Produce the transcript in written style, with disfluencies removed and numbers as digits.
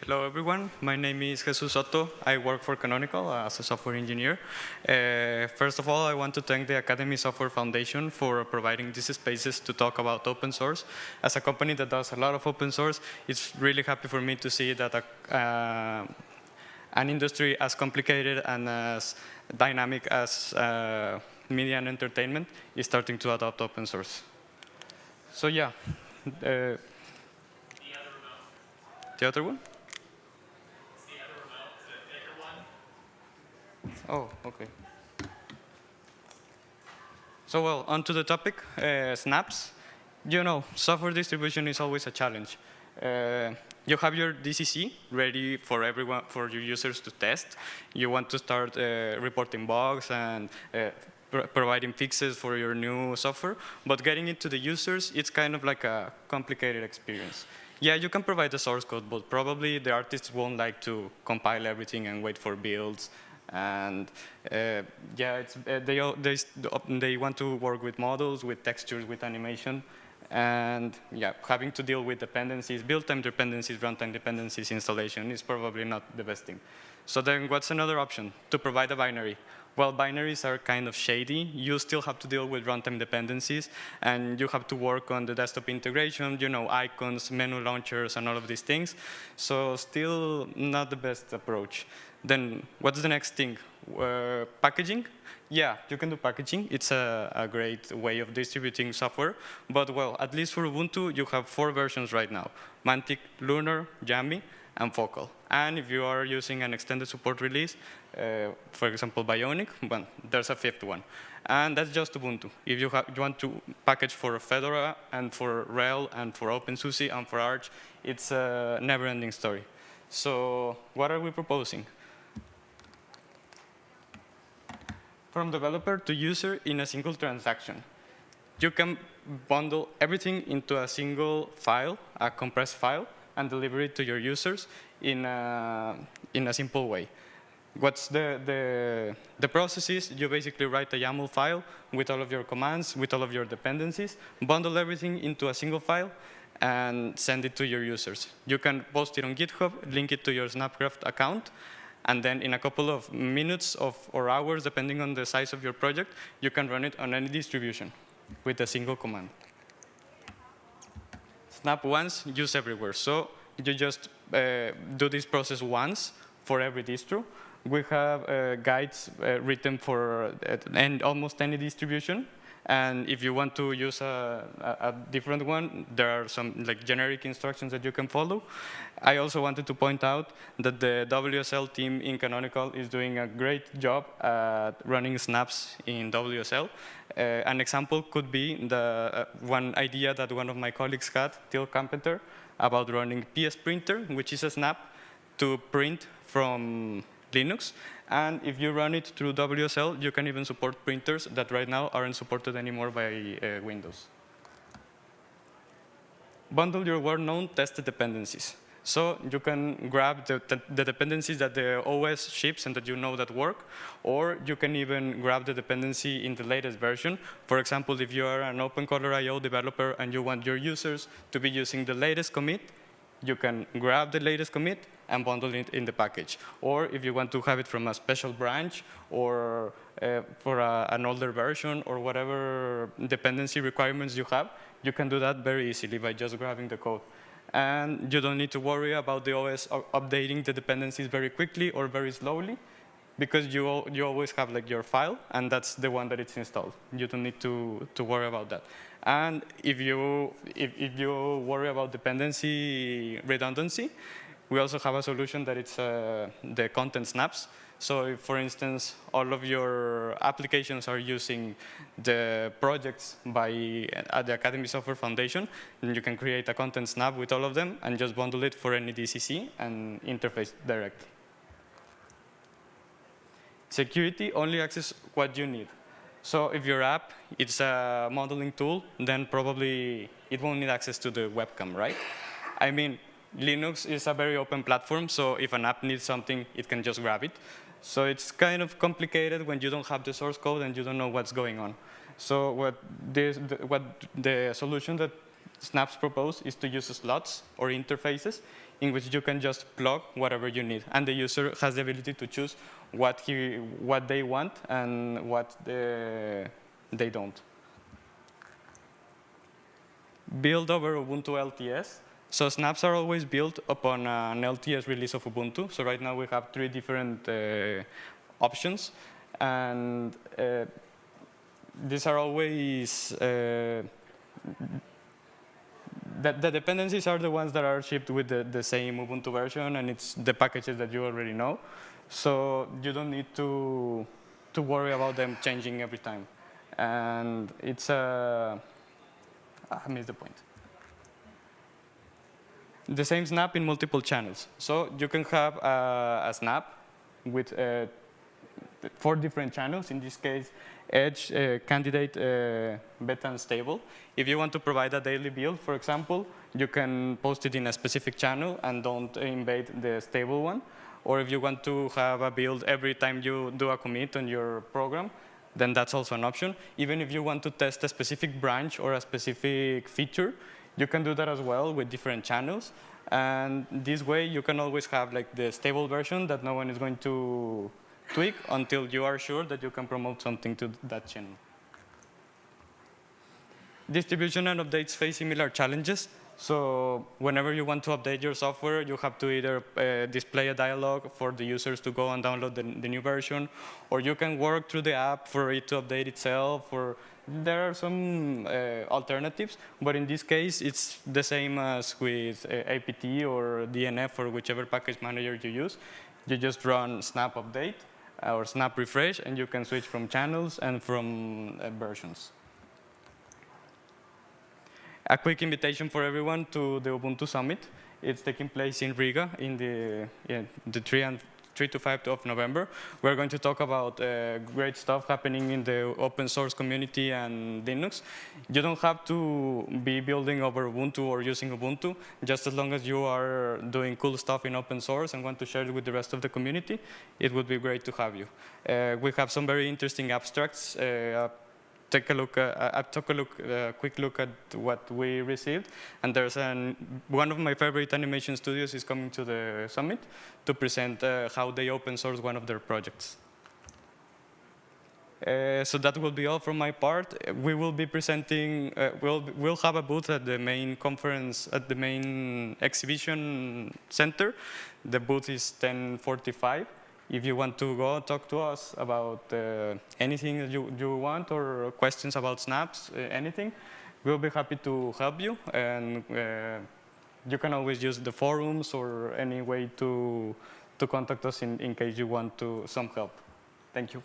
Hello, everyone. My name is Jesús Soto. I work for Canonical as a software engineer. First of all, I want to thank the Academy Software Foundation for providing these spaces to talk about open source. As a company that does a lot of open source, it's really happy for me to see that an industry as complicated and as dynamic as media and entertainment is starting to adopt open source. So yeah. The other one? Oh, okay. So, well, on to the topic, snaps. You know, software distribution is always a challenge. You have your DCC ready for everyone, for your users to test. You want to start reporting bugs and providing fixes for your new software, but getting it to the users, it's kind of like a complicated experience. Yeah, you can provide the source code, but probably the artists won't like to compile everything and wait for builds. And yeah, they want to work with models, with textures, with animation, and yeah, having to deal with dependencies, build-time dependencies, runtime dependencies, installation is probably not the best thing. So then what's another option? To provide a binary. Well, binaries are kind of shady. You still have to deal with runtime dependencies, and you have to work on the desktop integration, you know, icons, menu launchers, and all of these things. So still not the best approach. Then what's the next thing? Packaging? Yeah, you can do packaging. It's a great way of distributing software. But well, at least for Ubuntu, you have 4 versions right now: Mantic, Lunar, Jammy, and Focal. And if you are using an extended support release, for example, Bionic, well, there's a 5th one. And that's just Ubuntu. If you want to package for Fedora and for RHEL and for OpenSUSE and for Arch, it's a never-ending story. So what are we proposing? From developer to user in a single transaction. You can bundle everything into a single file, a compressed file, and deliver it to your users in a simple way. What's the process is, you basically write a YAML file with all of your commands, with all of your dependencies, bundle everything into a single file, and send it to your users. You can post it on GitHub, link it to your Snapcraft account, and then in a couple of minutes or hours, depending on the size of your project, you can run it on any distribution with a single command. Snap once, use everywhere. So you just do this process once for every distro. We have guides written for almost any distribution. And if you want to use a different one, there are some like generic instructions that you can follow. I also wanted to point out that the WSL team in Canonical is doing a great job at running snaps in WSL. An example could be the one idea that one of my colleagues had, Till Carpenter, about running PS Printer, which is a snap to print from Linux. And if you run it through WSL, you can even support printers that right now aren't supported anymore by Windows. Bundle your well-known tested dependencies. So you can grab the dependencies that the OS ships and that you know that work, or you can even grab the dependency in the latest version. For example, if you are an OpenColor.io developer and you want your users to be using the latest commit, you can grab the latest commit and bundle it in the package. Or if you want to have it from a special branch or for an older version or whatever dependency requirements you have, you can do that very easily by just grabbing the code. And you don't need to worry about the OS updating the dependencies very quickly or very slowly, because you always have like your file, and that's the one that it's installed. You don't need to worry about that. And if you worry about dependency redundancy, we also have a solution that it's the content snaps. So if, for instance, all of your applications are using the projects by the Academy Software Foundation, then you can create a content snap with all of them and just bundle it for any DCC and interface directly. Security, only access what you need. So if your app, it's a modeling tool, then probably it won't need access to the webcam, right? I mean, Linux is a very open platform, so if an app needs something, it can just grab it. So it's kind of complicated when you don't have the source code and you don't know what's going on. So what the solution that Snaps propose is to use slots or interfaces in which you can just plug whatever you need. And the user has the ability to choose what they want and what they don't. Build over Ubuntu LTS. So snaps are always built upon an LTS release of Ubuntu. So right now we have 3 different options. And these are always, the dependencies are the ones that are shipped with the same Ubuntu version, and it's the packages that you already know. So you don't need to worry about them changing every time. And it's I missed the point. The same snap in multiple channels. So you can have a snap with 4 different channels. In this case, Edge, Candidate, Beta, and Stable. If you want to provide a daily build, for example, you can post it in a specific channel and don't invade the stable one. Or if you want to have a build every time you do a commit on your program, then that's also an option. Even if you want to test a specific branch or a specific feature, you can do that as well with different channels. And this way, you can always have like the stable version that no one is going to tweak until you are sure that you can promote something to that channel. Distribution and updates face similar challenges. So whenever you want to update your software, you have to either display a dialog for the users to go and download the new version, or you can work through the app for it to update itself, or there are some alternatives, but in this case, it's the same as with apt or DNF or whichever package manager you use. You just run snap update or snap refresh, and you can switch from channels and from versions. A quick invitation for everyone to the Ubuntu Summit. It's taking place in Riga in the 3 to 5 of November. We're going to talk about great stuff happening in the open source community and Linux. You don't have to be building over Ubuntu or using Ubuntu, just as long as you are doing cool stuff in open source and want to share it with the rest of the community, it would be great to have you. We have some very interesting abstracts. Take a look. I took a quick look at what we received, and there's one of my favorite animation studios is coming to the summit to present how they open source one of their projects. So that will be all from my part. We will be presenting. We'll have a booth at the main conference, at the main exhibition center. The booth is 1045. If you want to go talk to us about anything that you want or questions about snaps, anything, we'll be happy to help you. And you can always use the forums or any way to contact us in case you want some help. Thank you.